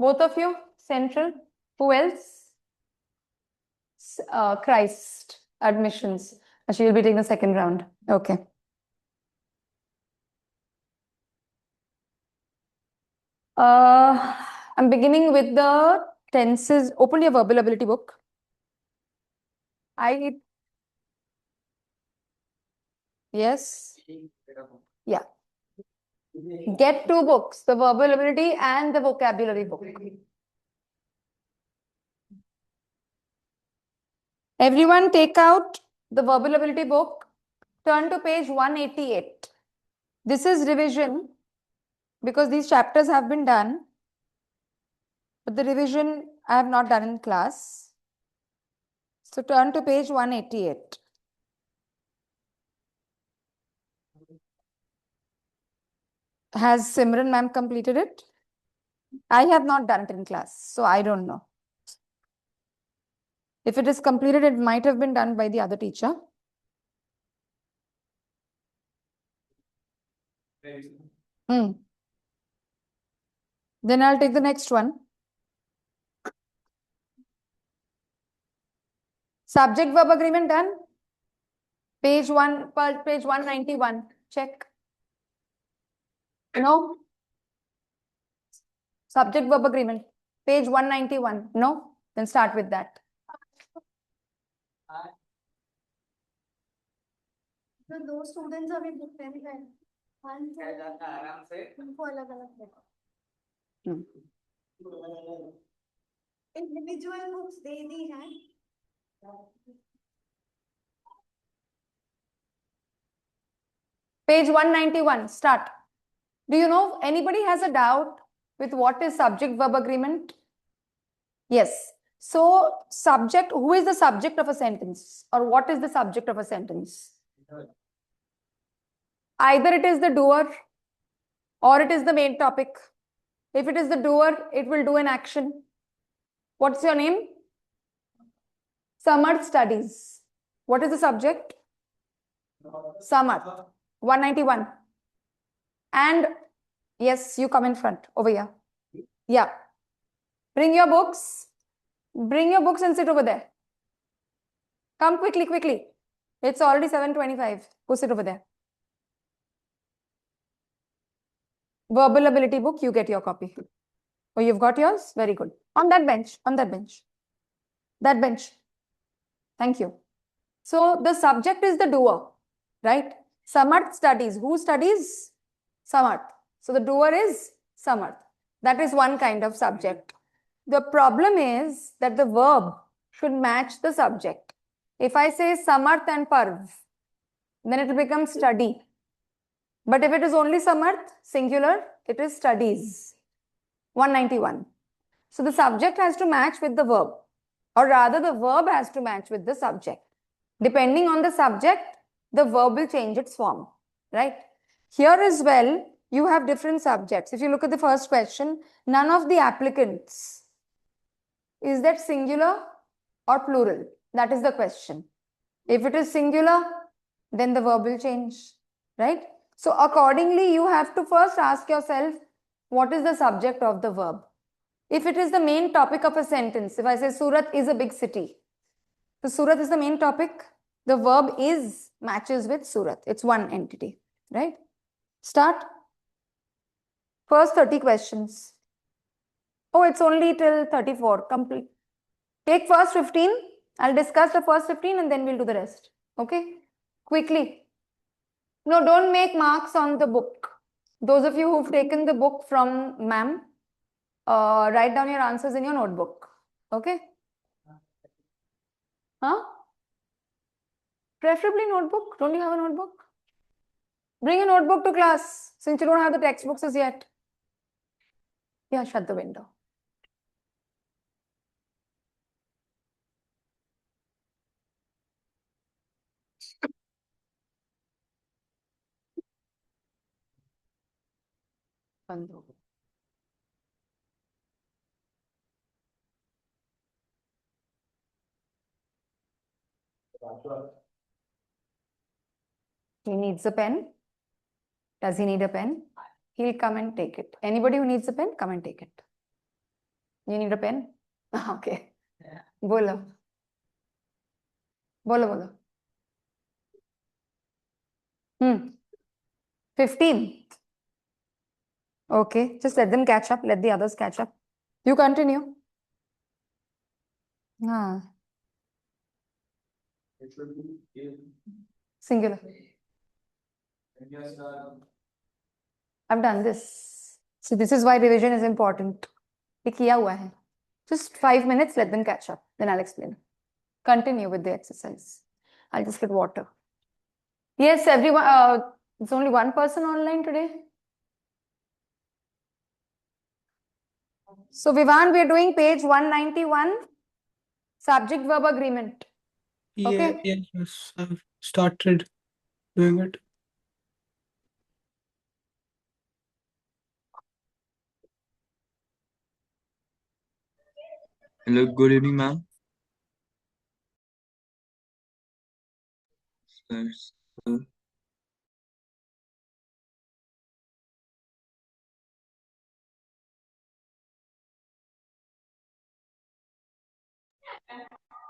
Both of you, Central. Who else? Christ, admissions. She will be taking the second round. Okay. I'm beginning with the tenses. Open your verbal ability book. Yes. Yeah. Get 2 books, the verbal ability and the vocabulary book. Everyone take out the verbal ability book. Turn to page 188. This is revision because these chapters have been done. But the revision I have not done in class. So turn to page 188. Has Simran ma'am completed it? I have not done it in class, so I don't know. If it is completed, it might have been done by the other teacher. Then I'll take the next one. Subject verb agreement done. Page 191. Check. No. Subject verb agreement. Page 191. No. Then start with that. तो 2 students अभी book पे हैं आराम से उनको अलग-अलग है individual books दे दी हैं Page 191. Start. Do you know anybody has a doubt with what is subject verb agreement? Yes. So subject, who is the subject of a sentence, or what is the subject of a sentence? Either it is the doer or it is the main topic. If it is the doer, it will do an action. What's your name? Samarth studies. What is the subject? Samarth. 191. And yes, you come in front over here. Yeah. Bring your books. Bring your books and sit over there. Come quickly, quickly. It's already 7:25. Go sit over there. Verbal ability book, you get your copy. Oh, you've got yours? Very good. On that bench, on that bench. That bench. Thank you. So the subject is the doer, right? Samarth studies. Who studies? Samarth. So the doer is Samarth. That is one kind of subject. The problem is that the verb should match the subject. If I say Samarth and Parv, then it will become study. But if it is only Samarth, singular, it is studies. 191. So the subject has to match with the verb, or rather the verb has to match with the subject. Depending on the subject, the verb will change its form, right? Here as well, you have different subjects. If you look at the first question, none of the applicants, is that singular or plural? That is the question. If it is singular, then the verb will change, right? So accordingly, you have to first ask yourself, what is the subject of the verb? If it is the main topic of a sentence, if I say Surat is a big city, so Surat is the main topic, the verb is matches with Surat. It's one entity, right? Start. First 30 questions. Oh, it's only till 34. Complete. Take first 15. I'll discuss the first 15 and then we'll do the rest. Okay? Quickly. No, don't make marks on the book. Those of you who've taken the book from ma'am, write down your answers in your notebook. Okay? Huh? Preferably notebook. Don't you have a notebook? Bring a notebook to class since you don't have the textbooks as yet. Yeah, shut the window. He needs a pen. Does he need a pen? He'll come and take it. Anybody who needs a pen, come and take it. You need a pen? Okay. बोलो बोलो बोलो 15. Okay, just let them catch up. Let the others catch up. You continue. हाँ singular. I've done this. So this is why revision is important. ये किया हुआ है. Just 5 minutes, let them catch up. Then I'll explain. Continue with the exercise. I'll just get water. Yes, everyone. It's only one person online today. So Vivan, we are doing page 191. Subject verb agreement. Okay. Yes, I've started doing it. Hello, good evening, ma'am. Yes, sir.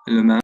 Hello, ma'am.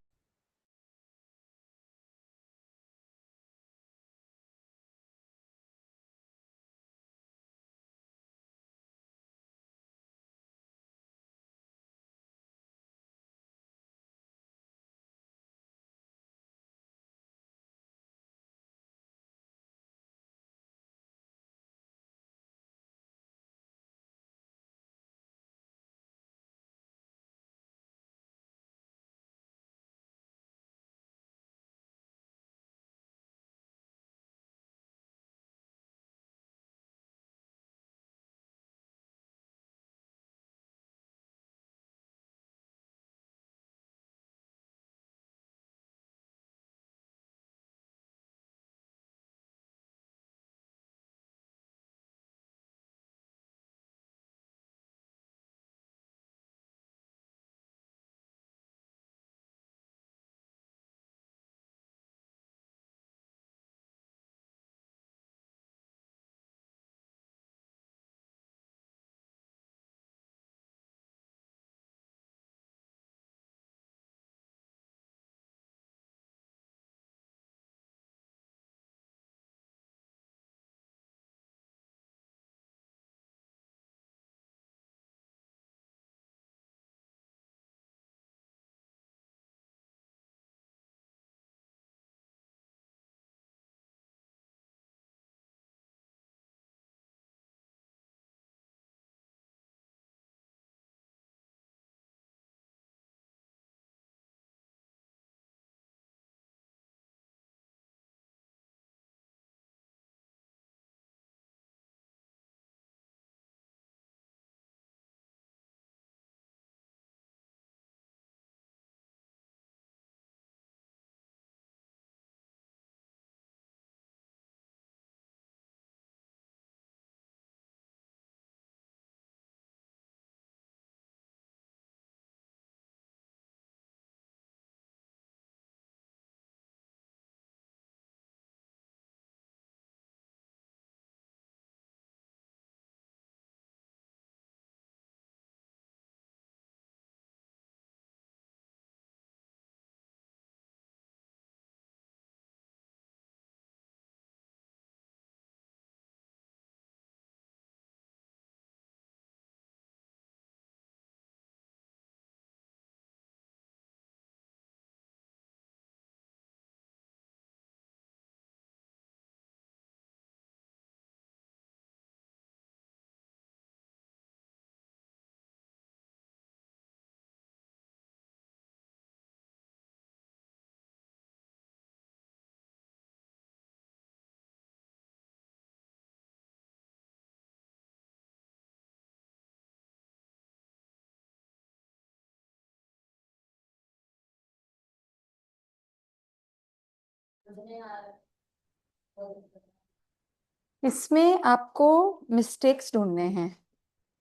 इसमें आपको mistakes ढूंढने हैं.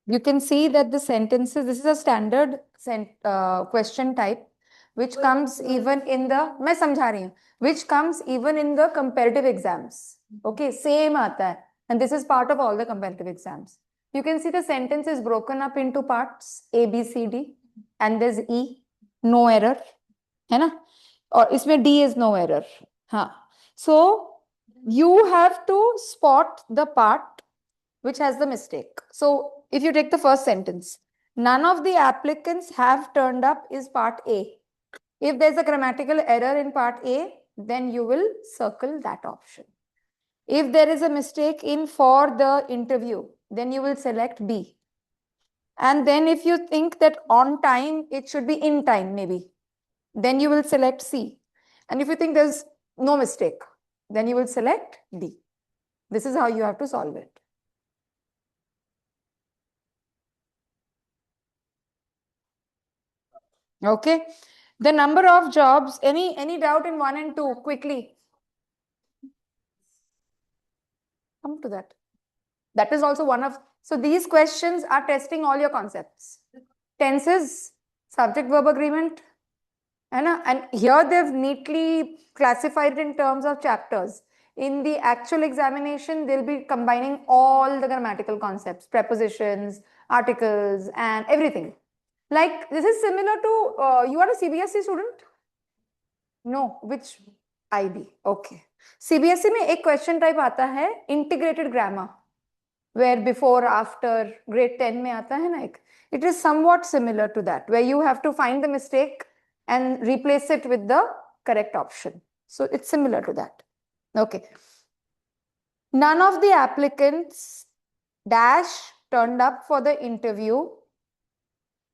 You can see that the sentences, this is a standard question type, which comes even in the, मैं समझा रही हूँ, which comes even in the comparative exams. Okay, same आता है. And this is part of all the comparative exams. You can see the sentence is broken up into parts A, B, C, D, and there's E, no error, है ना? और इसमें D is no error. हाँ. So you have to spot the part which has the mistake. So if you take the first sentence, none of the applicants have turned up is part A. If there's a grammatical error in part A, then you will circle that option. If there is a mistake in for the interview, then you will select B. And then if you think that on time, it should be in time maybe, then you will select C. And if you think there's no mistake, then you will select D. This is how you have to solve it. Okay. The number of jobs, any doubt in 1 and 2 quickly? Come to that. That is also one of, so these questions are testing all your concepts. Tenses, subject verb agreement, and here they've neatly classified it in terms of chapters. In the actual examination, they'll be combining all the grammatical concepts, prepositions, articles, and everything. Like this is similar to, you are a CBSE student? No, which IB? Okay. CBSE में एक question type आता है integrated grammar, where before, after, grade 10 में आता है ना एक. It is somewhat similar to that, where you have to find the mistake and replace it with the correct option. So it's similar to that. Okay. None of the applicants dash turned up for the interview.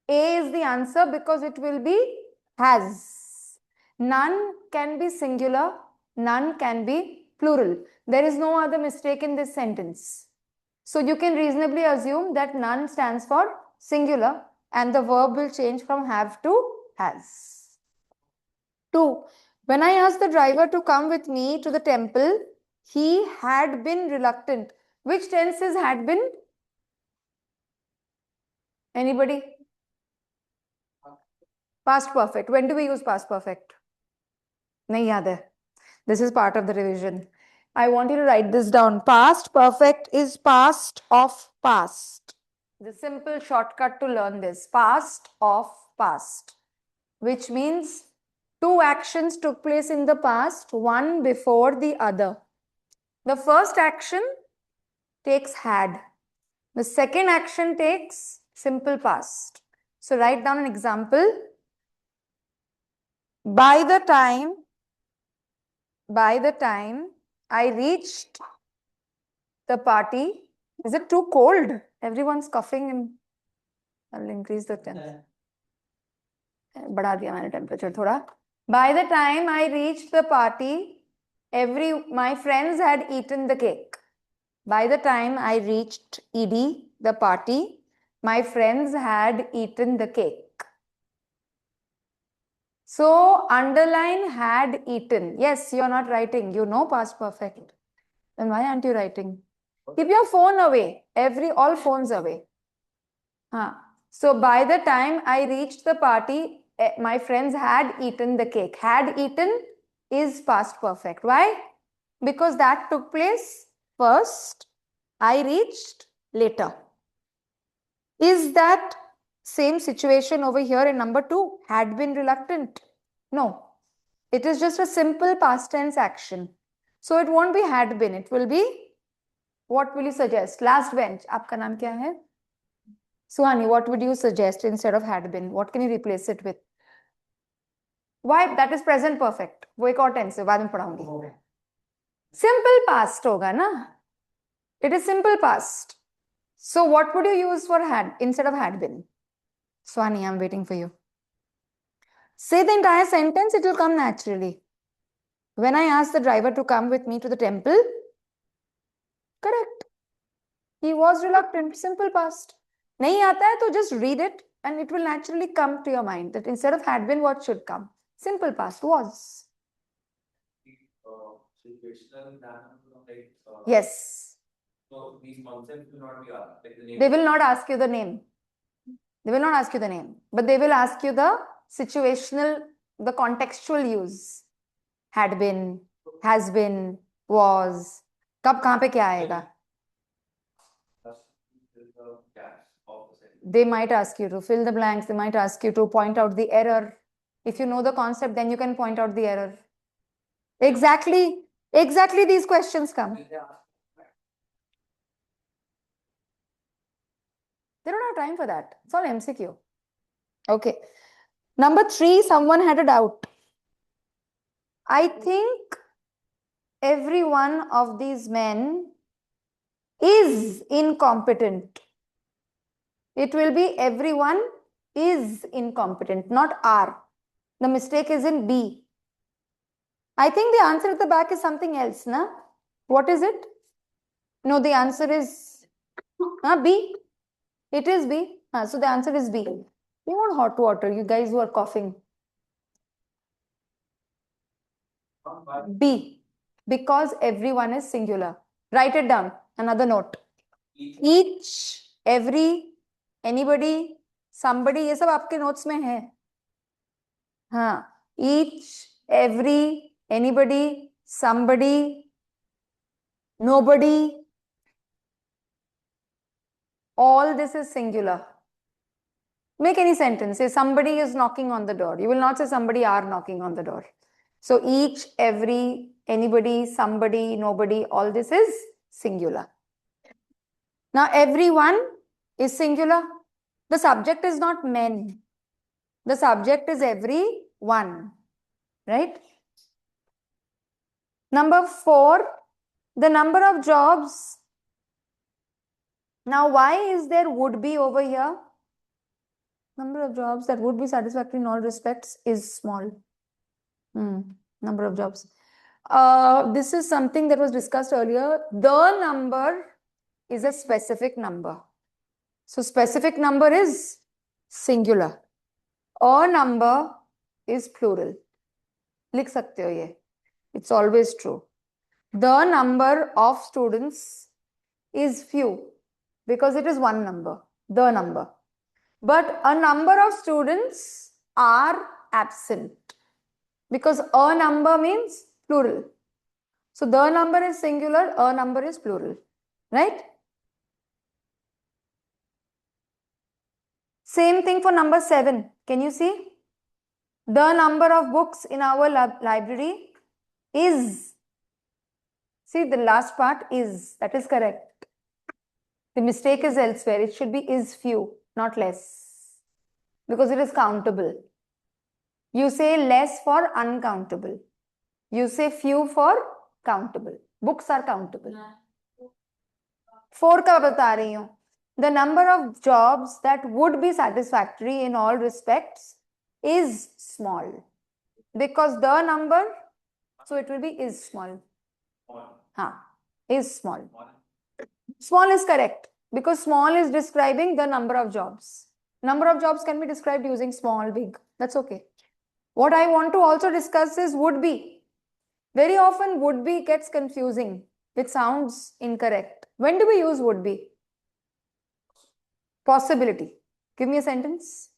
A is the answer because it will be has. None can be singular, none can be plural. There is no other mistake in this sentence. So you can reasonably assume that none stands for singular and the verb will change from have to has. 2. When I asked the driver to come with me to the temple, he had been reluctant. Which tense is had been? Anybody? Past perfect. When do we use past perfect? Nahi yaad hai. This is part of the revision. I want you to write this down. Past perfect is past of past. The simple shortcut to learn this. Past of past. Which means two actions took place in the past, one before the other. The first action takes had. The second action takes simple past. So write down an example. By the time I reached the party, is it too cold? Everyone's coughing and I'll increase the temperature. बढ़ा दिया मैंने temperature थोड़ा. By the time I reached the party, my friends had eaten the cake. By the time I reached the party, my friends had eaten the cake. So underline had eaten. Yes, you're not writing. You know past perfect. Then why aren't you writing? Keep your phone away. All phones away. So by the time I reached the party, my friends had eaten the cake. Had eaten is past perfect. Why? Because that took place first. I reached later. Is that same situation over here in number 2? Had been reluctant? No. It is just a simple past tense action. So it won't be had been. It will be, what will you suggest? Last bench. Aapka naam kya hai? Suhani, what would you suggest instead of had been? What can you replace it with? Why? That is present perfect. वो एक और tense है, बाद में पढ़ाऊंगी. Simple past होगा ना? It is simple past. So what would you use for had instead of had been? Swani, I'm waiting for you. Say the entire sentence, it will come naturally. When I asked the driver to come with me to the temple, correct. He was reluctant, simple past. Nahi aata hai, to just read it and it will naturally come to your mind that instead of had been, what should come? Simple past was. Yes. So these concepts will not be asked. Like the name. They will not ask you the name. They will not ask you the name, but they will ask you the situational, the contextual use. Had been, has been, was. कब कहाँ पे क्या आएगा? with the gaps of the sentence. They might ask you to fill the blanks. They might ask you to point out the error. If you know the concept, then you can point out the error. Exactly these questions come. Will they ask? They don't have time for that. It's all MCQ. Okay. Number 3, someone had a doubt. I think every one of these men is incompetent. It will be everyone is incompetent, not are. The mistake is in B. I think the answer at the back is something else, na? What is it? No, the answer is B. It is B. So the answer is B. You want hot water, you guys who are coughing. B. Because everyone is singular. Write it down. Another note. Each, every, anybody, somebody, ये सब आपके notes में है. हाँ. Each, every, anybody, somebody, nobody. All this is singular. Make any sentence. Say somebody is knocking on the door. You will not say somebody are knocking on the door. So each, every, anybody, somebody, nobody, all this is singular. Now everyone is singular. The subject is not men. The subject is everyone. Right? Number 4, the number of jobs. Now why is there would be over here? Number of jobs that would be satisfactory in all respects is small. Number of jobs. This is something that was discussed earlier. The number is a specific number. So specific number is singular. A number is plural. लिख सकते हो ये. It's always true. The number of students is few because it is one number. The number. But a number of students are absent because a number means plural. So the number is singular, a number is plural, right? Same thing for number 7. Can you see? The number of books in our library is. See, the last part is. That is correct. The mistake is elsewhere. It should be is few, not less. Because it is countable. You say less for uncountable. You say few for countable. Books are countable. 4 का बता रही हूँ. The number of jobs that would be satisfactory in all respects is small. Because the number, so it will be is small. Is small. Small is correct because small is describing the number of jobs. Number of jobs can be described using small, big. That's okay. What I want to also discuss is would be. Very often would be gets confusing. It sounds incorrect. When do we use would be? Possibility. Give me a sentence.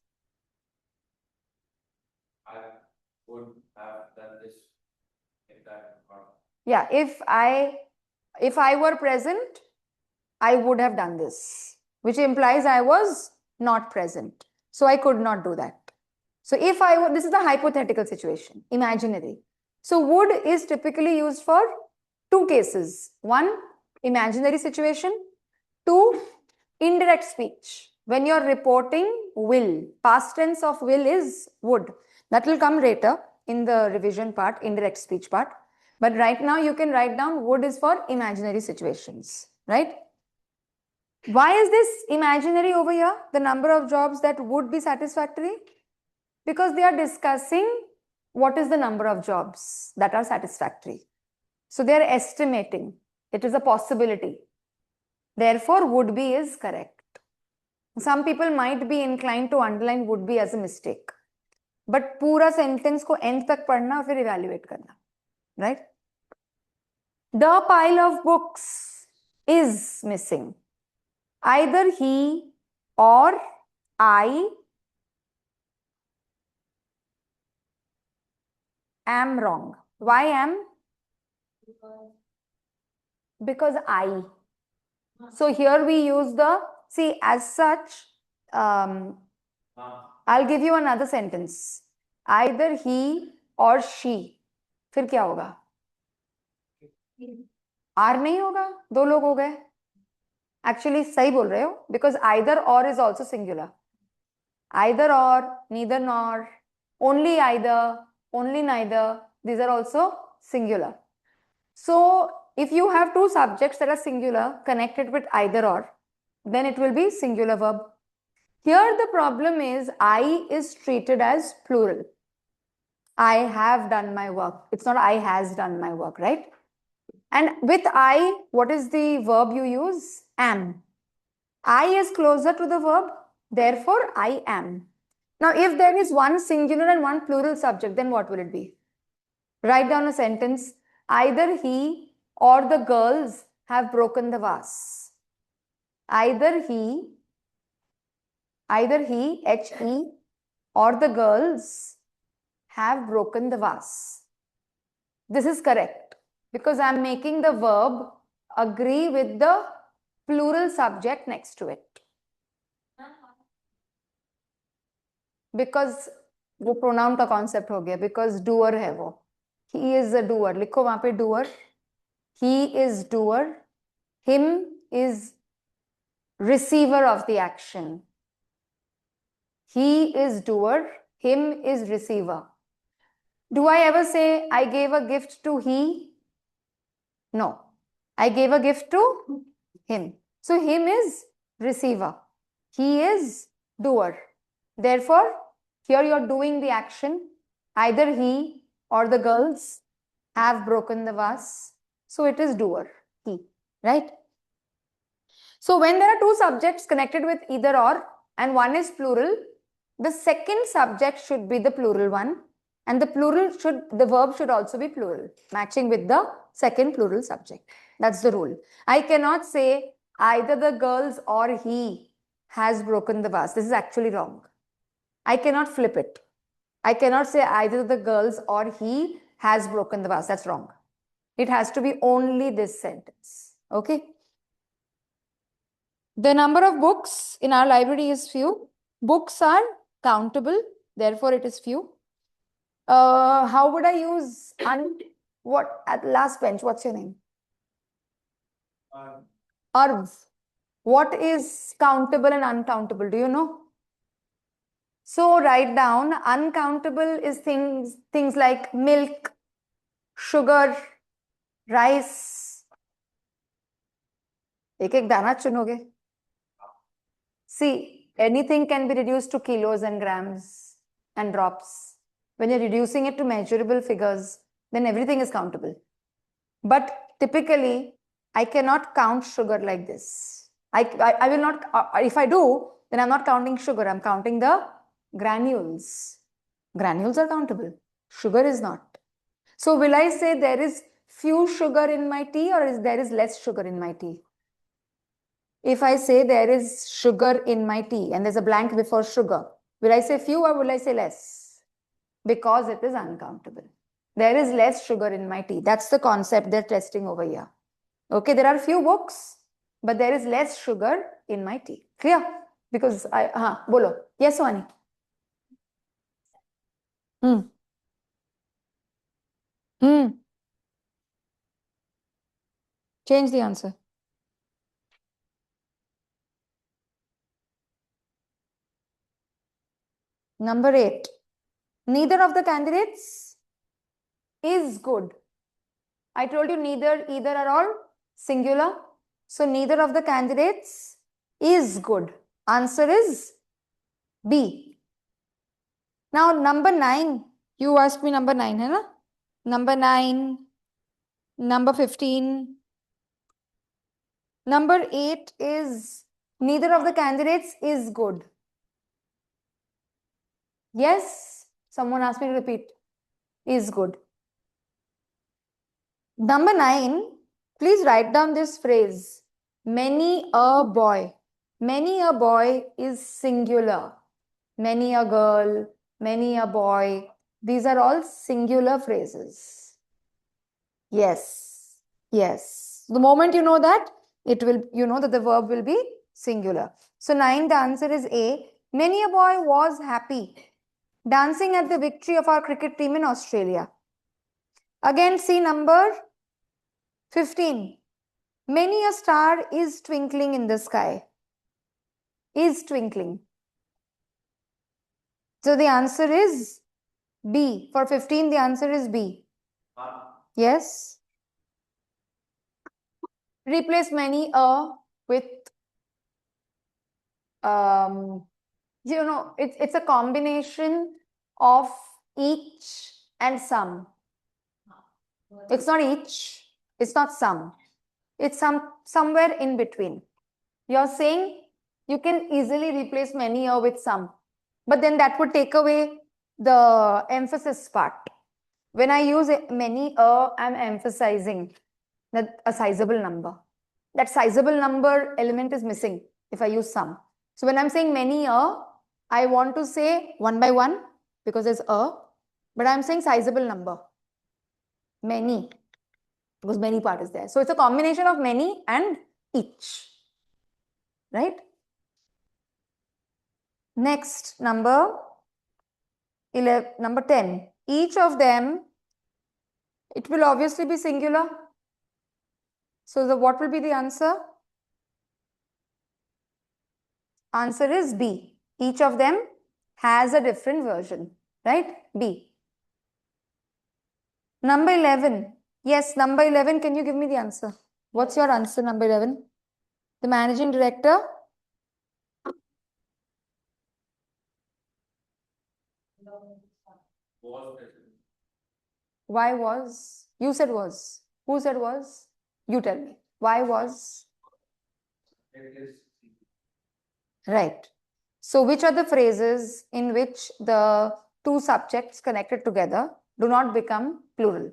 I would have done this if that or Yeah, if I were present, I would have done this, which implies I was not present. So I could not do that. So if I were, this is a hypothetical situation, imaginary. So would is typically used for 2 cases. 1, imaginary situation. 2, indirect speech. When you're reporting will, past tense of will is would. That will come later in the revision part, indirect speech part. But right now you can write down would is for imaginary situations, right? Why is this imaginary over here? The number of jobs that would be satisfactory? Because they are discussing what is the number of jobs that are satisfactory. So they are estimating. It is a possibility. Therefore, would be is correct. Some people might be inclined to underline would be as a mistake. But पूरा sentence को end तक पढ़ना फिर evaluate करना. Right? The pile of books is missing. Either he or I am wrong. Why am? Because I. So here we use the See, as such, I'll give you another sentence. Either he or she. फिर क्या होगा? Are नहीं होगा, दो लोग हो गए. Actually, सही बोल रहे हो, because either or is also singular. Either or, neither nor, only either, only neither, these are also singular. So, if you have two subjects that are singular connected with either or, then it will be singular verb. Here the problem is I is treated as plural. I have done my work. It's not I has done my work, right? And with I, what is the verb you use? Am. I is closer to the verb, therefore I am. Now, if there is one singular and one plural subject, then what will it be? Write down a sentence. Either he or the girls have broken the vase. Either he, H-E, or the girls have broken the vase. This is correct because I am making the verb agree with the plural subject next to it. Because वो pronoun का concept हो गया, because doer है वो. He is a doer. लिखो वहाँ पे doer. He is doer. Him is receiver of the action. He is doer. Him is receiver. Do I ever say I gave a gift to he? No. I gave a gift to him. So him is receiver. He is doer. Therefore, here you're doing the action. Either he or the girls have broken the vase. So it is doer, he, right? So when there are two subjects connected with either or and one is plural, the second subject should be the plural one and the verb should also be plural, matching with the second plural subject. That's the rule. I cannot say either the girls or he has broken the vase. This is actually wrong. I cannot flip it. I cannot say either the girls or he has broken the vase. That's wrong. It has to be only this sentence. Okay. The number of books in our library is few. Books are countable. Therefore, it is few. How would I use what at last bench? What's your name? Arv. What is countable and uncountable? Do you know? So write down uncountable is things like milk, sugar, rice. एक दाना चुनोगे. See, anything can be reduced to kilos and grams and drops. When you're reducing it to measurable figures, then everything is countable. But typically, I cannot count sugar like this. I will not, if I do, then I'm not counting sugar. I'm counting the granules. Granules are countable. Sugar is not. So will I say there is few sugar in my tea or there is less sugar in my tea? If I say there is sugar in my tea and there's a blank before sugar, will I say few or will I say less? Because it is uncountable. There is less sugar in my tea. That's the concept they're testing over here. Okay, there are few books, but there is less sugar in my tea. Clear? Because bolo. Yes, Wani. Change the answer. Number 8. Neither of the candidates is good. I told you neither, either are all singular. So neither of the candidates is good. Answer is B. Now number 9. You asked me number 9, hai na? Number 9, number 15. Number 8 is neither of the candidates is good. Yes, someone asked me to repeat. Is good. Number 9, please write down this phrase. Many a boy. Many a boy is singular. Many a girl, many a boy. These are all singular phrases. Yes, yes. The moment you know that, you know that the verb will be singular. So 9, the answer is A. Many a boy was happy dancing at the victory of our cricket team in Australia. Again, see number 15. Many a star is twinkling in the sky. Is twinkling. So the answer is B. For 15, the answer is B. Yes. Replace many a with, it's a combination of each and some. It's not each, it's not some. It's somewhere in between. You're saying you can easily replace many a with some, but then that would take away the emphasis part. When I use many a, I'm emphasizing that a sizable number. That sizable number element is missing if I use some. So when I'm saying many a, I want to say one by one because there's a, but I'm saying sizable number. Many, because many part is there. So it's a combination of many and each, right? Next, number 11, number 10. Each of them, it will obviously be singular. So what will be the answer? Answer is B. Each of them has a different version, right? B. Number 11. Yes, number 11. Can you give me the answer? What's your answer, number 11? The managing director? Was present. Why was? You said was. Who said was? You tell me. Why was? It is Right. So which are the phrases in which the two subjects connected together do not become plural?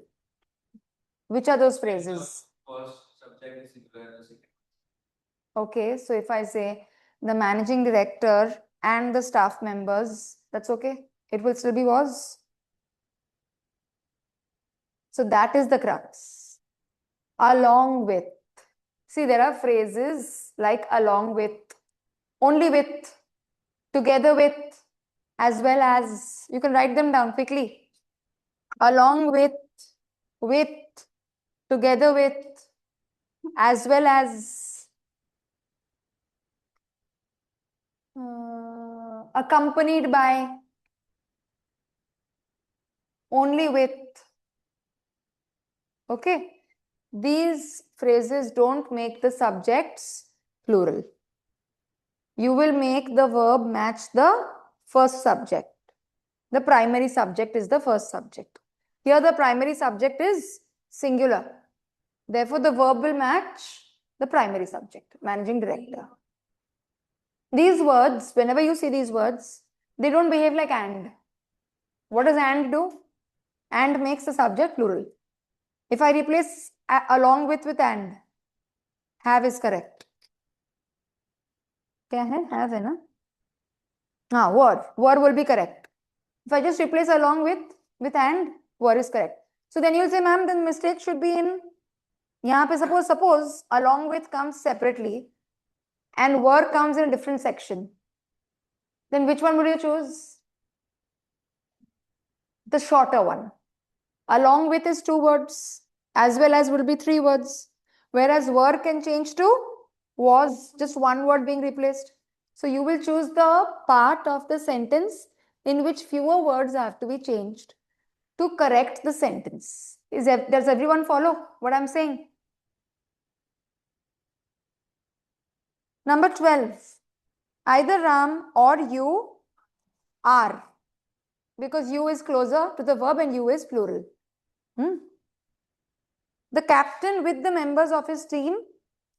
Which are those phrases? first subject is singular and the second. Okay, so if I say the managing director and the staff members, that's okay. It will still be was. So that is the crux. Along with. See, there are phrases like along with, only with, together with, as well as. You can write them down quickly. Along with, together with, as well as, accompanied by, only with. Okay. These phrases don't make the subjects plural. You will make the verb match the first subject. The primary subject is the first subject. Here the primary subject is singular. Therefore, the verb will match the primary subject, managing director. These words, whenever you see these words, they don't behave like and. What does and do? And makes the subject plural. If I replace along with and, have is correct. क्या है? Have है ना? हाँ, were will be correct. If I just replace along with and, were is correct. So then you'll say, ma'am, the mistake should be in, यहाँ पे suppose along with comes separately and were comes in a different section. Then which one would you choose? The shorter one. Along with is 2 words, as well as will be 3 words. Whereas were can change to was, just 1 word being replaced. So you will choose the part of the sentence in which fewer words have to be changed to correct the sentence. Does everyone follow what I'm saying? Number 12. Either Ram or you are, because you is closer to the verb and you is plural. The captain with the members of his team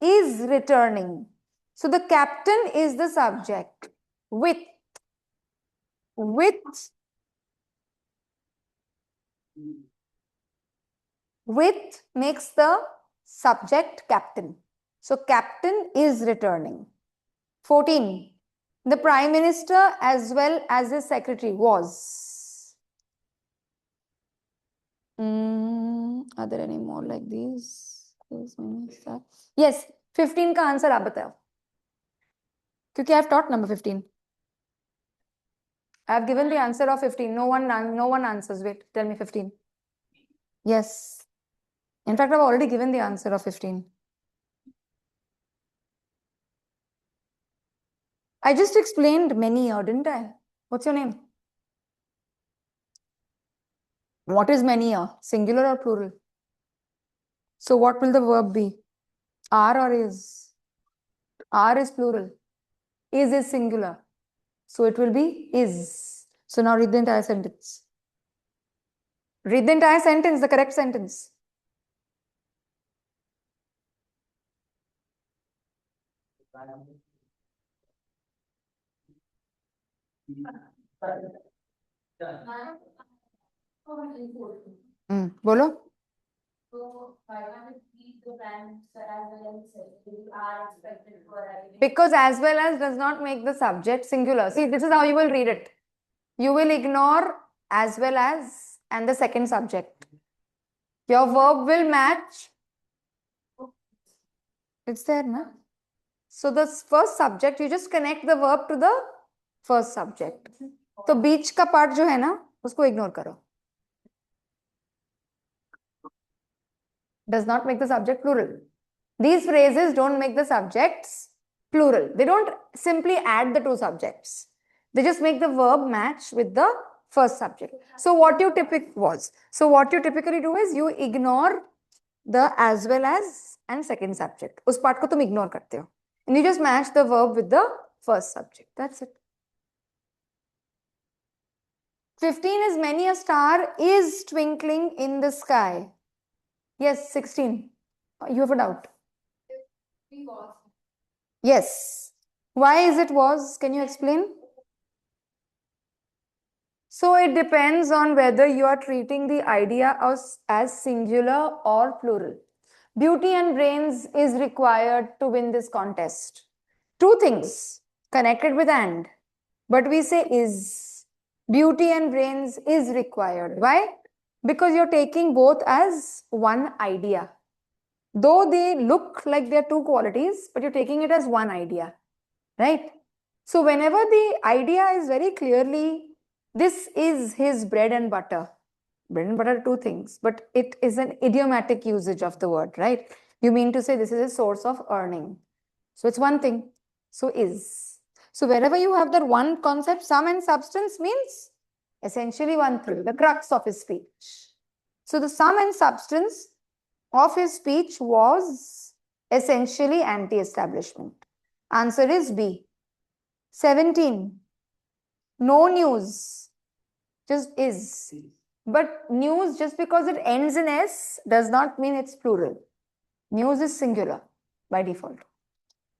is returning. So the captain is the subject. With makes the subject captain. So captain is returning. 14. The prime minister as well as his secretary was. Are there any more like these? Yes, 15 का answer आप बताओ. क्योंकि I have taught number 15. I have given the answer of 15. No one answers. Wait, tell me 15. Yes. In fact, I've already given the answer of 15. I just explained many here, didn't I? What's your name? What is many here? Singular or plural? So what will the verb be? Are or is? Are is plural. Is singular. So it will be is. So now read the entire sentence. Read the entire sentence, the correct sentence. बोलो. Because as well as does not make the subject singular. See, this is how you will read it. You will ignore as well as and the second subject. Your verb will match. It's there, na? So the first subject, you just connect the verb to the first subject. तो बीच का part जो है ना, उसको ignore करो. Does not make the subject plural. These phrases don't make the subjects plural. They don't simply add the two subjects. They just make the verb match with the first subject. So what you typically do is you ignore the as well as and second subject. उस part को तुम ignore करते हो. And you just match the verb with the first subject. That's it. 15 is many a star is twinkling in the sky. Yes, 16. You have a doubt. Yes. Why is it was? Can you explain? So it depends on whether you are treating the idea as singular or plural. Beauty and brains is required to win this contest. Two things connected with and, but we say is. Beauty and brains is required. Why? Because you're taking both as one idea. Though they look like they're two qualities, but you're taking it as one idea, right? So whenever the idea is very clearly, this is his bread and butter. Bread and butter are two things, but it is an idiomatic usage of the word, right? You mean to say this is a source of earning. So it's one thing. So is. So wherever you have that one concept, sum and substance means essentially one thing, the crux of his speech. So the sum and substance of his speech was essentially anti-establishment. Answer is B. 17. No news. Just is. But news, just because it ends in S, does not mean it's plural. News is singular by default.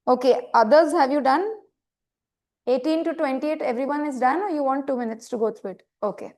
Okay, others have you done? 18 to 28, everyone is done, or you want 2 minutes to go through it? Okay.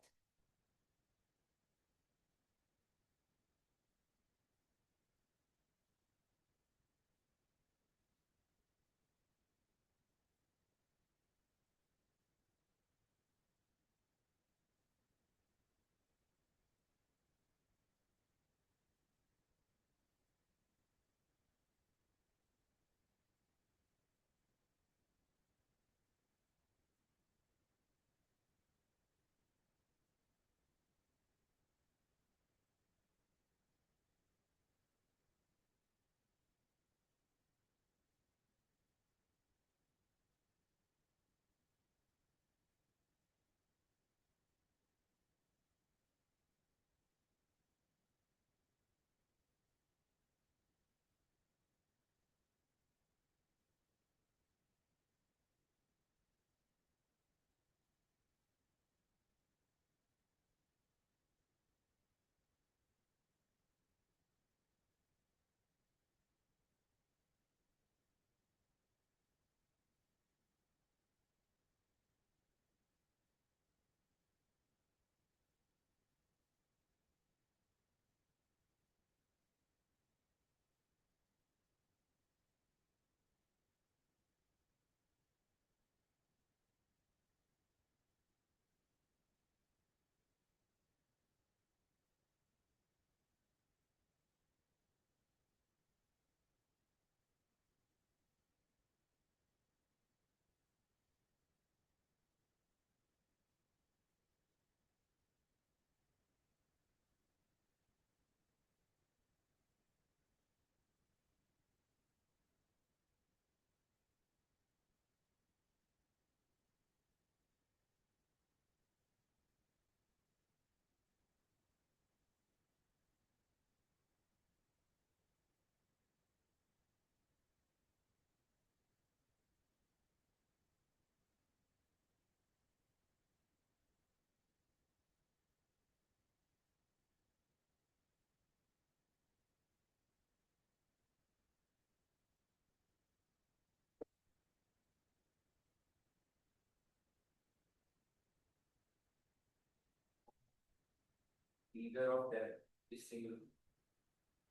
Neither of them is singular.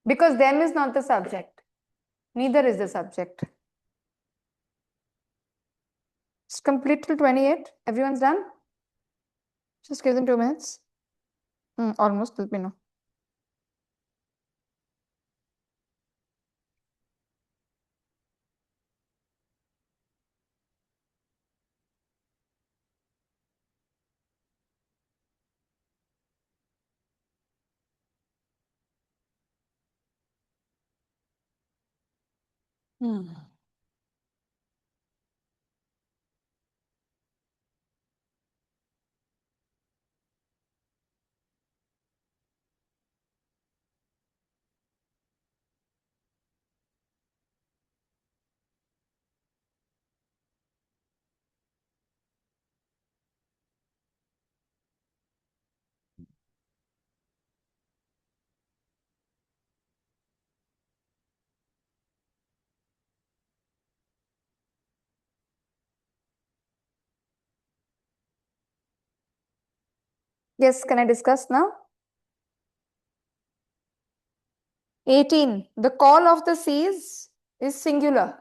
Because them is not the subject. Neither is the subject. It's complete till 28. Everyone's done? Just give them 2 minutes. Almost, let me know. Yes, can I discuss now? 18. The call of the seas is singular.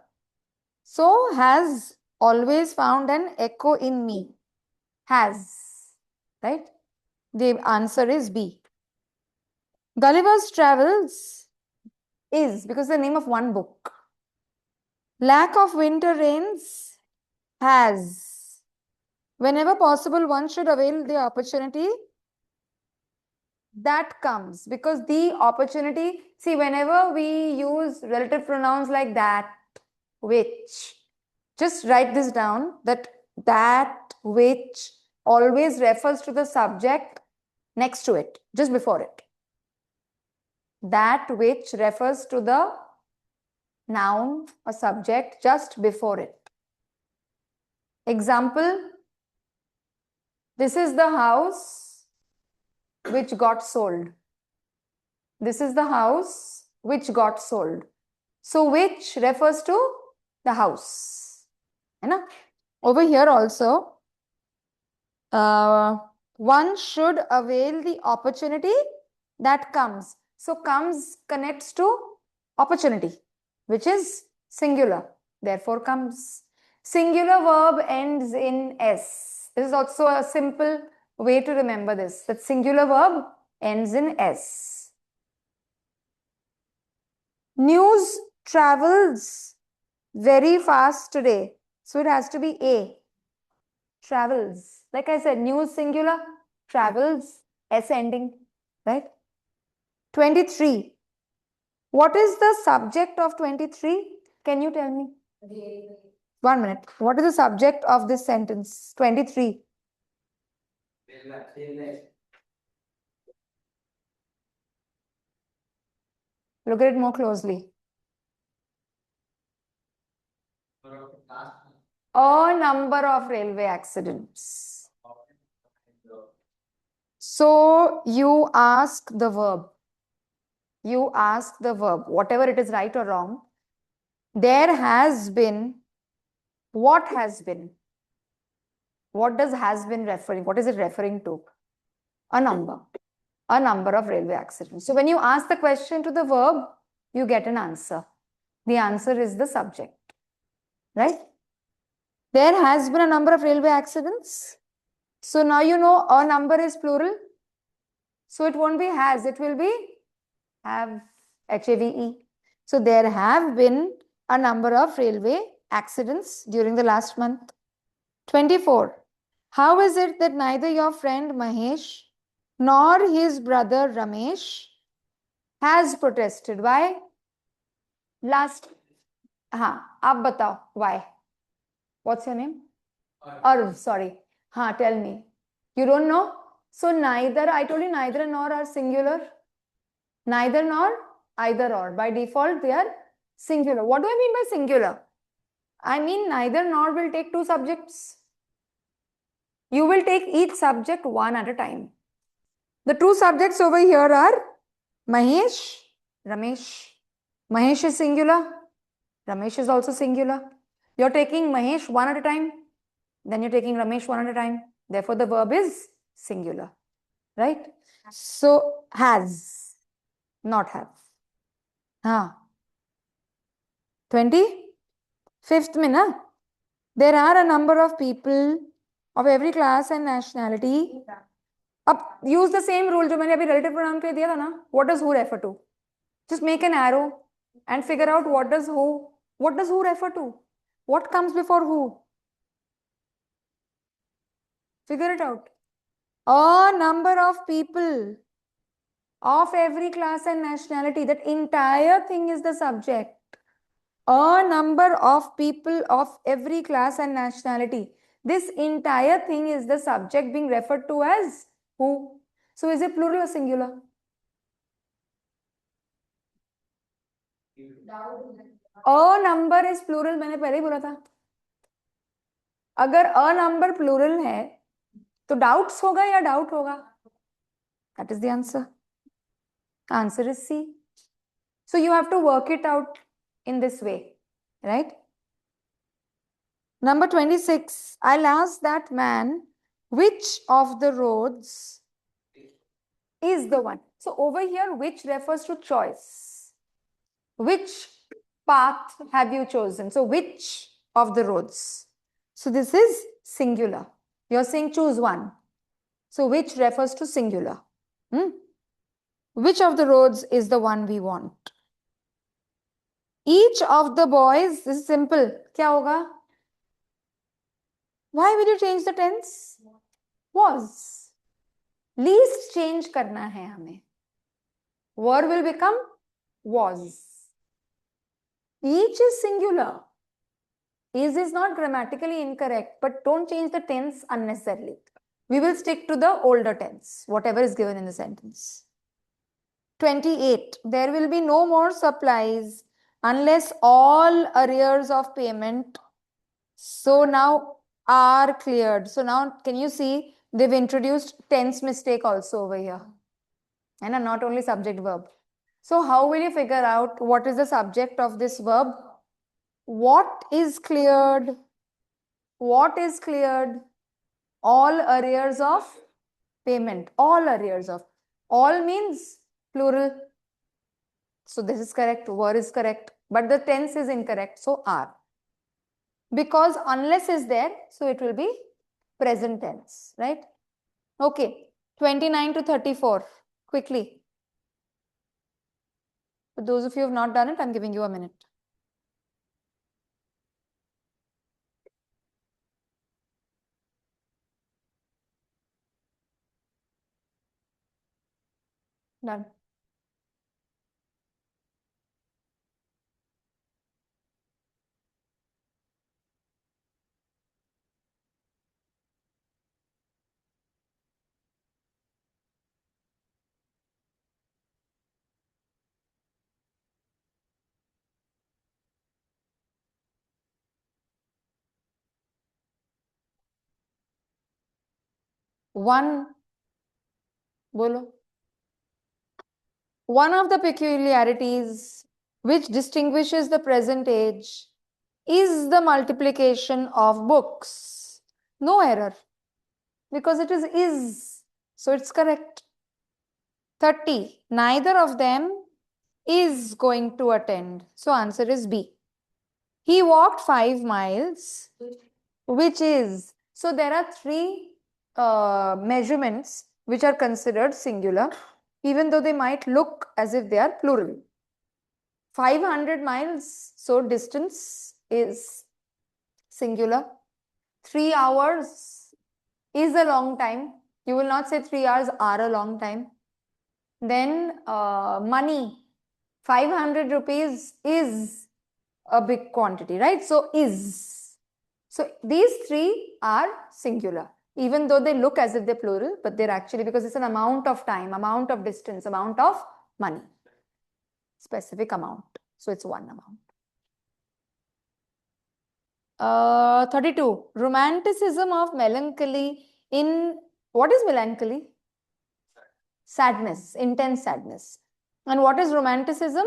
So has always found an echo in me. Has. Right? The answer is B. Gulliver's Travels is, because the name of one book. Lack of winter rains has. Whenever possible, one should avail the opportunity that comes, because the opportunity, see, whenever we use relative pronouns like that, which, just write this down, that which always refers to the subject next to it, just before it. That which refers to the noun or subject just before it. Example, this is the house which got sold. This is the house which got sold. So which refers to the house. Over here also, one should avail the opportunity that comes. So comes connects to opportunity, which is singular. Therefore comes. Singular verb ends in S. This is also a simple way to remember this. That singular verb ends in S. News travels very fast today. So it has to be A. Travels. Like I said, news singular, travels, S ending, right? 23. What is the subject of 23? Can you tell me? 1 minute. What is the subject of this sentence? 23. Look at it more closely. A number of railway accidents. So you ask the verb. You ask the verb, whatever it is, right or wrong. There has been. What has been? What does has been referring? What is it referring to? A number. A number of railway accidents. So when you ask the question to the verb, you get an answer. The answer is the subject. Right? There has been a number of railway accidents. So now you know a number is plural. So it won't be has, it will be have, H-A-V-E. So there have been a number of railway accidents during the last month. 24. How is it that neither your friend Mahesh nor his brother Ramesh has protested? Why? Last. Aap batao. Why? What's your name? Arv, sorry. Tell me. You don't know? So neither, I told you neither nor are singular. Neither nor, either or. By default, they are singular. What do I mean by singular? I mean neither nor will take two subjects. You will take each subject one at a time. The two subjects over here are Mahesh, Ramesh. Mahesh is singular. Ramesh is also singular. You're taking Mahesh one at a time. Then you're taking Ramesh one at a time. Therefore, the verb is singular. Right? So has, not have. Huh. 25th में ना? There are a number of people of every class and nationality. अब use the same rule जो मैंने अभी relative pronoun के लिए दिया था ना? What does who refer to? Just make an arrow and figure out what does who refer to? What comes before who? Figure it out. A number of people of every class and nationality. That entire thing is the subject. A number of people of every class and nationality. This entire thing is the subject being referred to as who. So is it plural or singular? A number is plural. मैंने पहले ही बोला था. अगर a number plural है तो doubts होगा या doubt होगा? That is the answer. Answer is C. So you have to work it out in this way, right? Number 26. I'll ask that man, which of the roads is the one? So over here, which refers to choice. Which path have you chosen? So which of the roads? So this is singular. You're saying choose one. So which refers to singular. Which of the roads is the one we want? Each of the boys, this is simple. क्या होगा? Why will you change the tense? Was. Least change करना है हमें. Verb will become was. Each is singular. Is not grammatically incorrect, but don't change the tense unnecessarily. We will stick to the older tense, whatever is given in the sentence. 28. There will be no more supplies unless all arrears of payment so now are cleared. So now can you see they've introduced tense mistake also over here, and not only subject verb. So how will you figure out what is the subject of this verb? What is cleared? What is cleared? All arrears of payment. All arrears of. All means plural. So this is correct. Were is correct. But the tense is incorrect. So are. Because unless is there, so it will be present tense, right? Okay. 29 to 34. Quickly. For those of you who have not done it, I'm giving you a minute. Done. One, bolo. One of the peculiarities which distinguishes the present age is the multiplication of books. No error, because it is, so it's correct. 30. Neither of them is going to attend. So answer is B. He walked 5 miles, which is, so there are 3 measurements which are considered singular, even though they might look as if they are plural. 500 miles, so distance is singular. 3 hours is a long time. You will not say 3 hours are a long time. Then money, 500 rupees is a big quantity, right? So is. So these 3 are singular, even though they look as if they're plural, but they're actually, because it's an amount of time, amount of distance, amount of money, specific amount. So it's one amount. 32. Romanticism of melancholy in, what is melancholy? Sadness, intense sadness. And what is romanticism?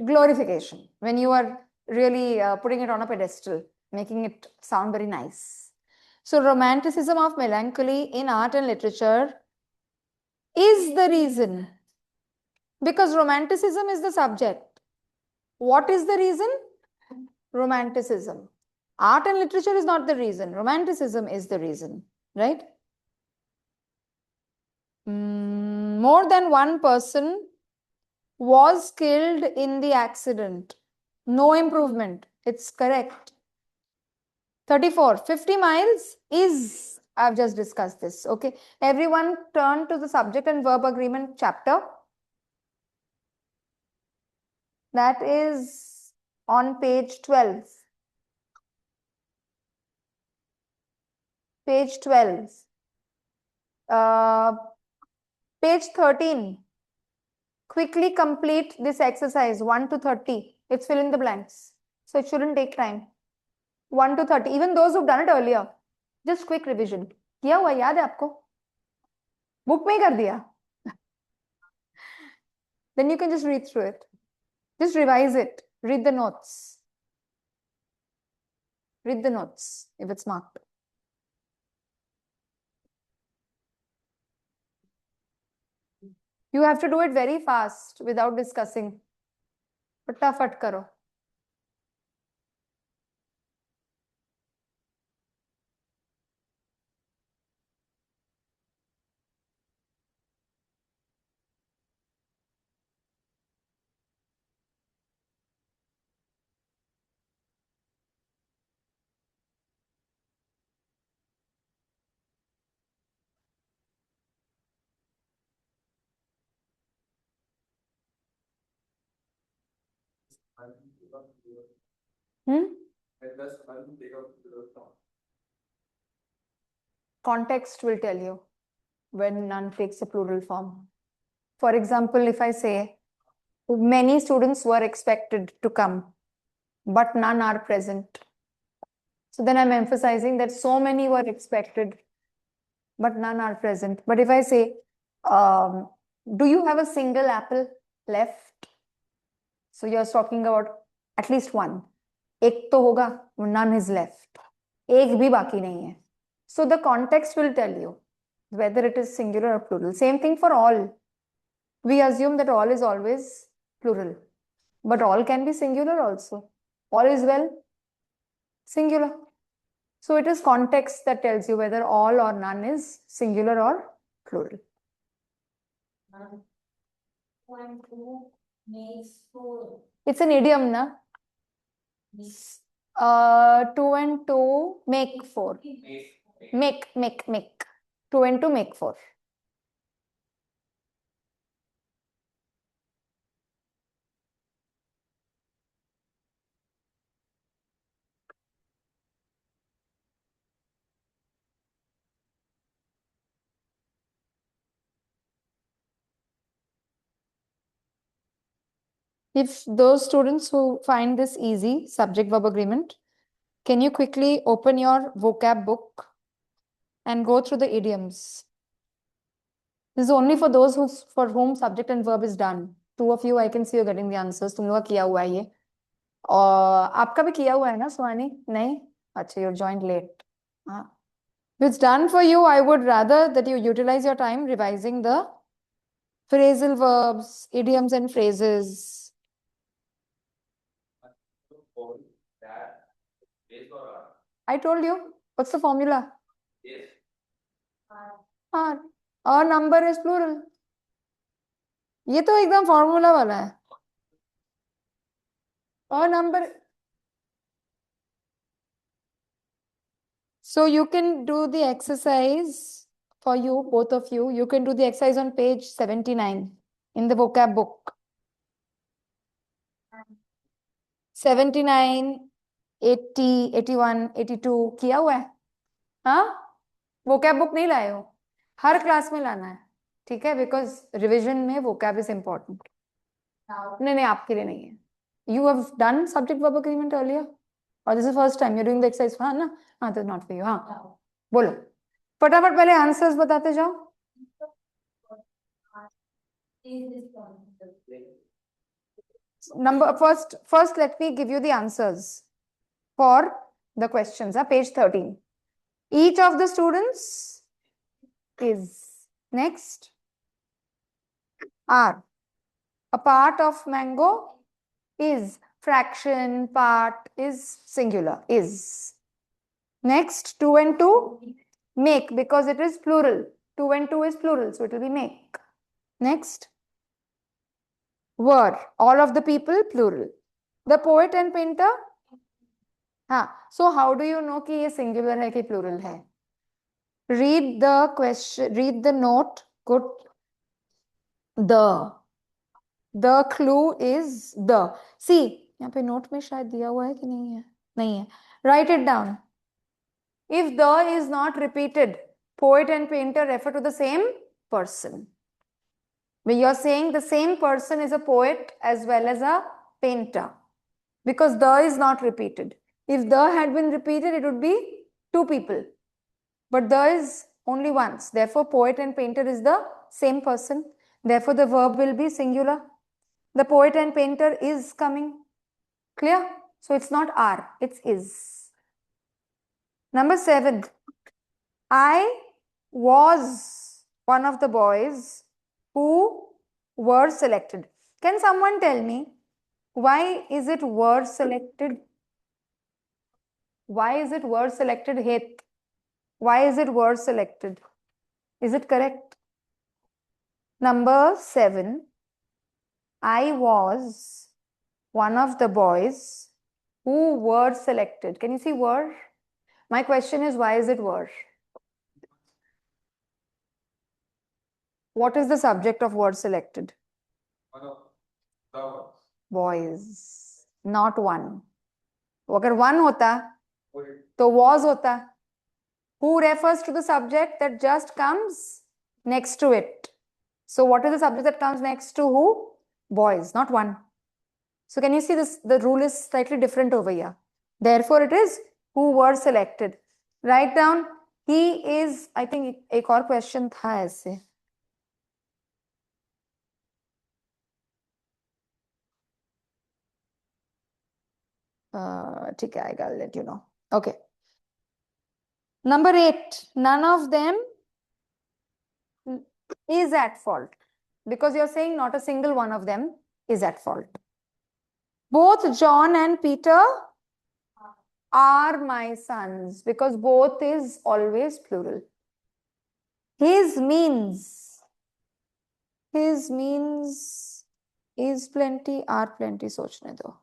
Glorification. When you are really putting it on a pedestal, making it sound very nice. So romanticism of melancholy in art and literature is the reason. Because romanticism is the subject. What is the reason? Romanticism. Art and literature is not the reason. Romanticism is the reason, right? More than one person was killed in the accident. No improvement. It's correct. 34. 50 miles is, I've just discussed this. Okay. Everyone turn to the subject and verb agreement chapter. That is on page 12. Page 12. Page 13. Quickly complete this exercise 1 to 30. It's fill in the blanks. So it shouldn't take time. 1 to 30. Even those who've done it earlier. Just quick revision. किया हुआ याद है आपको? Book में ही कर दिया. Then you can just read through it. Just revise it. Read the notes. Read the notes if it's marked. You have to do it very fast without discussing. फटाफट करो. Context will tell you when none takes a plural form. For example, if I say, many students were expected to come, but none are present. So then I'm emphasizing that so many were expected, but none are present. But if I say, do you have a single apple left? So you're talking about at least one. एक तो होगा, none is left. एक भी बाकी नहीं है. So the context will tell you whether it is singular or plural. Same thing for all. We assume that all is always plural, but all can be singular also. All is well, singular. So it is context that tells you whether all or none is singular or plural. 1, 2 makes 4. It's an idiom, na? 2 and 2 make 4. Make. 2 and 2 make 4. If those students who find this easy, subject-verb agreement, can you quickly open your vocab book and go through the idioms? This is only for those for whom subject and verb is done. 2 of you, I can see you getting the answers. तुम लोग का किया हुआ है ये. और आपका भी किया हुआ है ना सुहानी? नहीं? अच्छा, you joined late. If it's done for you, I would rather that you utilize your time revising the phrasal verbs, idioms and phrases. I told you. What's the formula? R. A number is plural. ये तो एकदम formula वाला है. A number. So you can do the exercise for you, both of you. You can do the exercise on page 79 in the vocab book. 79, 80, 81, 82 किया हुआ है? हाँ? vocab book नहीं लाए हो? हर क्लास में लाना है, ठीक है? Because revision में vocab is important. नहीं, आपके लिए नहीं है. You have done subject verb agreement earlier? Or this is the first time you're doing the exercise? हाँ ना? हाँ, तो not for you. हाँ, बोलो. फटाफट पहले आंसर्स बताते जाओ. First, let me give you the answers for the questions. Page 13. Each of the students is. Next. are. A part of mango is. Fraction, part is singular, is. Next, 2 and 2, make, because it is plural. 2 and 2 is plural, so it will be make. Next, were, all of the people, plural. The poet and painter, हाँ, so how do you know कि ये singular है कि plural है? Read the question, read the note, good. The clue is the. See, यहाँ पे note में शायद दिया हुआ है कि नहीं है? नहीं है. Write it down. If the is not repeated, poet and painter refer to the same person. When you're saying the same person is a poet as well as a painter, because the is not repeated. If the had been repeated, it would be two people. But the is only once. Therefore, poet and painter is the same person. Therefore, the verb will be singular. The poet and painter is coming. Clear? So it's not are, it's is. Number 7. I was one of the boys who were selected. Can someone tell me why is it were selected? Why is it were selected, Het? Why is it were selected? Is it correct? Number 7. I was one of the boys who were selected. Can you see were? My question is, why is it were? What is the subject of were selected? One of the ones. Boys, not one. अगर one होता Poet. तो was होता. Who refers to the subject that just comes next to it? So what is the subject that comes next to who? Boys, not one. So can you see this? The rule is slightly different over here. Therefore, it is who were selected. Write down. He is. I think एक और question था ऐसे. ठीक है, I'll let you know. Okay. Number 8. None of them is at fault, because you're saying not a single one of them is at fault. Both John and Peter are my sons, because both is always plural. His means is plenty, are plenty. सोचने दो.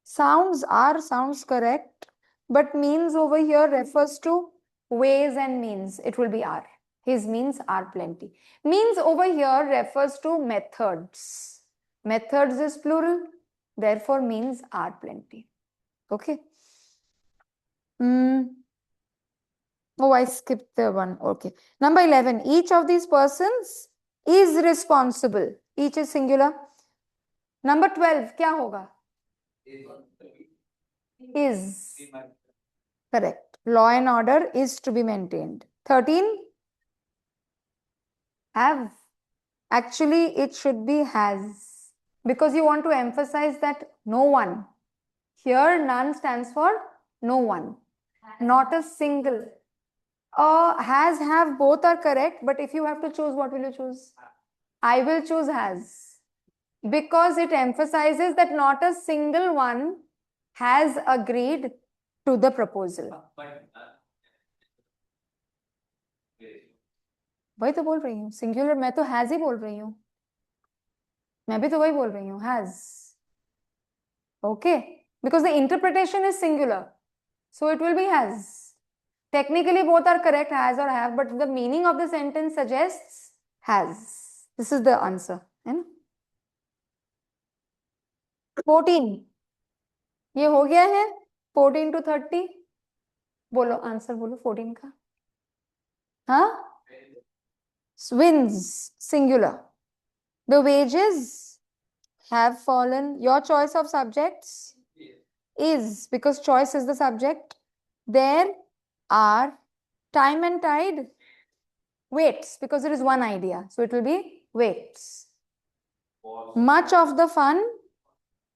Sounds correct, but means over here refers to ways and means. It will be are. His means are plenty. Means over here refers to methods. Methods is plural, therefore means are plenty. Okay. Oh, I skipped the one. Okay. Number 11. Each of these persons is responsible. Each is singular. Number 12. क्या होगा? Is. Correct. Law and order is to be maintained. 13. Have. Actually, it should be has, because you want to emphasize that no one. Here, none stands for no one. Not a single. Has, have, both are correct, but if you have to choose, what will you choose? I will choose has, because it emphasizes that not a single one has agreed to the proposal. वही तो बोल रही हूँ, singular. मैं तो has ही बोल रही हूँ. मैं भी तो वही बोल रही हूँ, has. Okay, because the interpretation is singular, so it will be has. Technically, both are correct, has or have, but the meaning of the sentence suggests has. This is the answer. 14. ये हो गया है. 14 to 30. बोलो answer बोलो 14 का. हाँ? Wins, singular. The wages have fallen. Your choice of subjects is, because choice is the subject. There are. Time and tide, weights, because it is one idea. So it will be weights. Much of the fun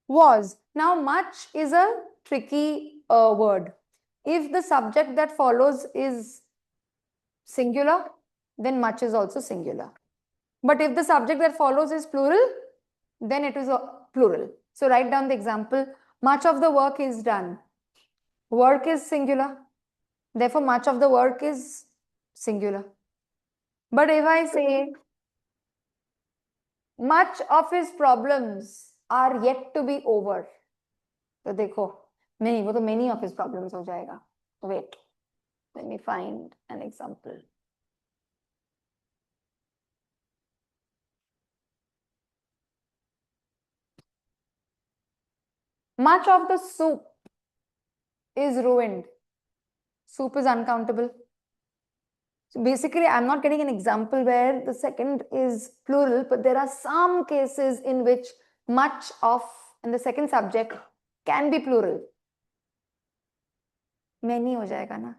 was. Now, much is a tricky word. If the subject that follows is singular, then much is also singular. But if the subject that follows is plural, then it is a plural. So write down the example. Much of the work is done. Work is singular. Therefore, much of the work is singular. But if I say much of his problems are yet to be over, तो देखो नहीं, वो तो many of his problems हो जाएगा. Wait, let me find an example. Much of the soup is ruined. Soup is uncountable. So basically, I'm not getting an example where the second is plural, but there are some cases in which much of in the second subject can be plural. Many हो जाएगा ना.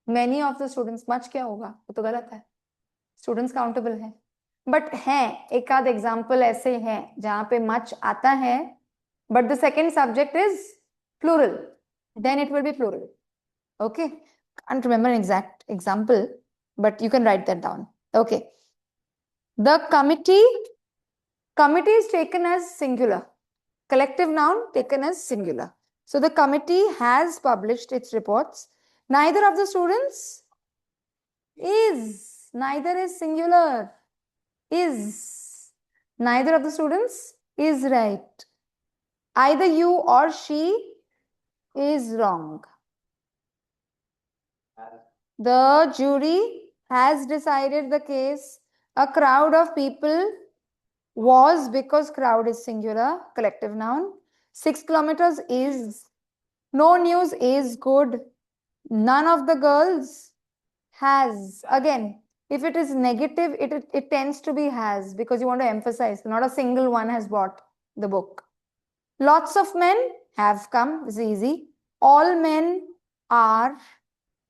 Many of the students, much क्या होगा? वो तो गलत है. Students countable है. But हैं, एक आध example ऐसे हैं जहाँ पे much आता है, but the second subject is plural. Then it will be plural. Okay. Can't remember an exact example, but you can write that down. Okay. The committee is taken as singular. Collective noun taken as singular. So the committee has published its reports. Neither of the students is. Neither is singular. Is. Neither of the students is right. Either you or she is wrong. The jury has decided the case. A crowd of people was, because crowd is singular, collective noun. 6 kilometers is. No news is good. None of the girls has. Again, if it is negative, it tends to be has, because you want to emphasize not a single one has bought the book. Lots of men have come. This is easy. All men are.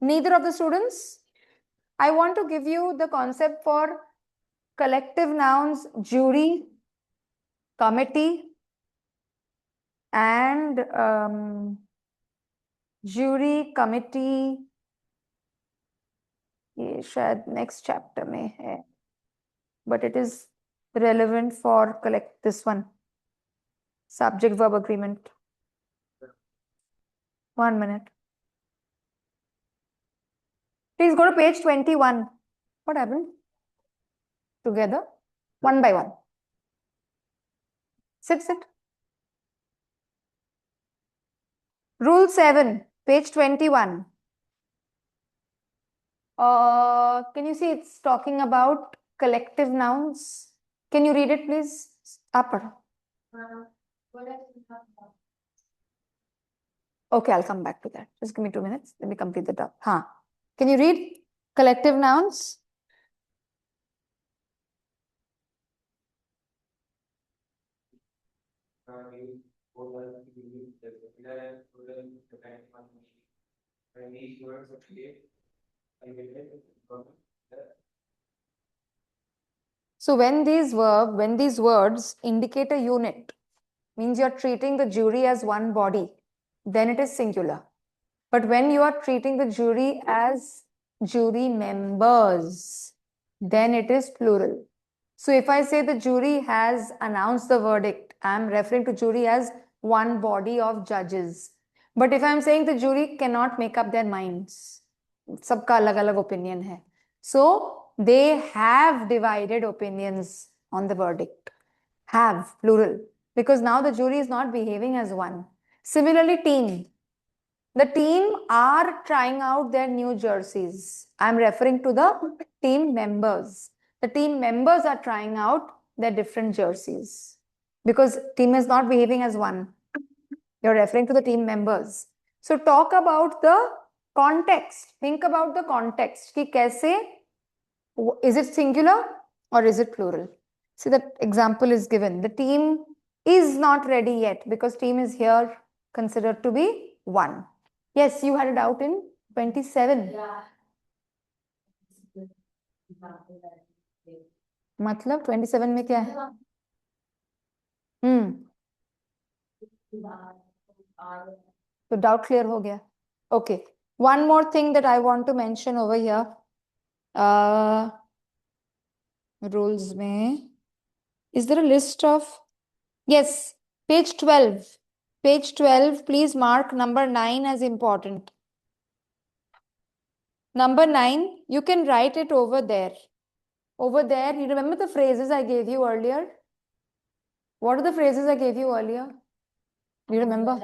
Neither of the students. I want to give you the concept for collective nouns, jury, committee, and jury, committee. ये शायद next chapter में है, but it is relevant for this one. Subject verb agreement. 1 minute. Please go to page 21. What happened? Together, one by one. Sit. Rule 7, page 21. Can you see it's talking about collective nouns? Can you read it, please? Upper. Okay, I'll come back to that. Just give me 2 minutes. Let me complete the talk. Can you read collective nouns? So when these words indicate a unit, means you're treating the jury as one body, then it is singular. But when you are treating the jury as jury members, then it is plural. So if I say the jury has announced the verdict, I'm referring to jury as one body of judges. But if I'm saying the jury cannot make up their minds, सबका अलग-अलग opinion है. So they have divided opinions on the verdict. Have, plural. Because now the jury is not behaving as one. Similarly, team. The team are trying out their new jerseys. I'm referring to the team members. The team members are trying out their different jerseys. Because team is not behaving as one. You're referring to the team members. So talk about the context. Think about the context. कि कैसे, is it singular or is it plural? See, that example is given. The team is not ready yet because team is here considered to be one. Yes, you had a doubt in 27. मतलब 27 में क्या है? तो doubt clear हो गया. Okay. One more thing that I want to mention over here. Rules में. Is there a list of? Yes, page 12. Page 12, please mark number 9 as important. Number 9, you can write it over there. Over there, you remember the phrases I gave you earlier? What are the phrases I gave you earlier? Do you remember?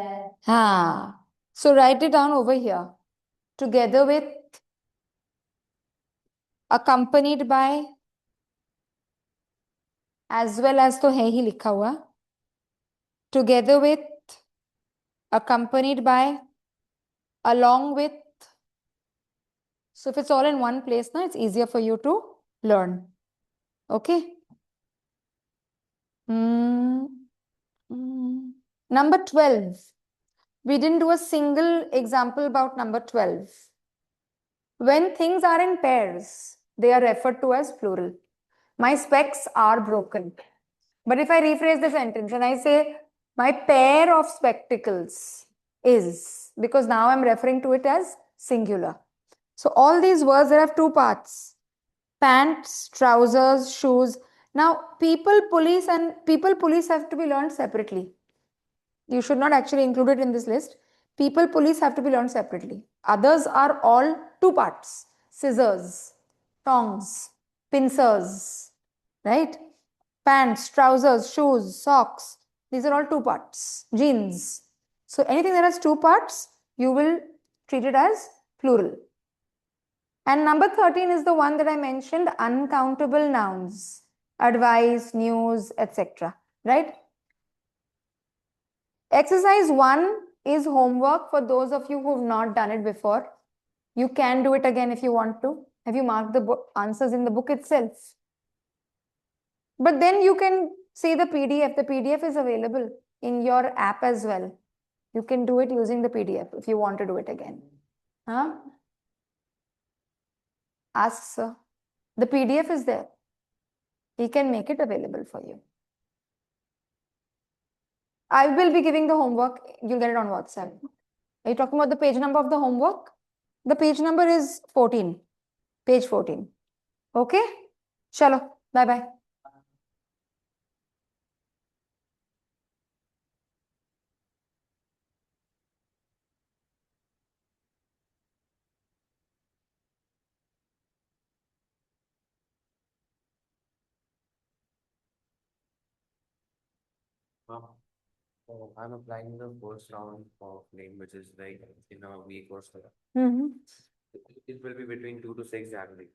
So write it down over here. Together with, accompanied by, as well as तो है ही लिखा हुआ. Together with, accompanied by, along with. So if it's all in one place now, it's easier for you to learn. Okay. Number 12. We didn't do a single example about number 12. When things are in pairs, they are referred to as plural. My specs are broken. But if I rephrase the sentence and I say, my pair of spectacles is, because now I'm referring to it as singular. So all these words, there have two parts. Pants, trousers, shoes. Now, people police have to be learned separately. You should not actually include it in this list. People police have to be learned separately. Others are all two parts. Scissors, tongs, pincers, right? Pants, trousers, shoes, socks. These are all two parts. Jeans. So anything that has two parts, you will treat it as plural. And number 13 is the one that I mentioned, uncountable nouns. Advice, news, etc. Right? Exercise 1 is homework for those of you who have not done it before. You can do it again if you want to. Have you marked the answers in the book itself? But then you can see the PDF. The PDF is available in your app as well. You can do it using the PDF if you want to do it again. Huh? Ask sir. The PDF is there. He can make it available for you. I will be giving the homework. You'll get it on WhatsApp. Are you talking about the page number of the homework? The page number is 14. Page 14. Okay? Chalo. Bye-bye. So I'm applying the first round of name, which is like in a week or so. It will be between 2 to 6 January.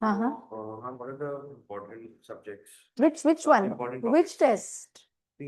Uh-huh. What are the important subjects? Which one? Important Which topics. test?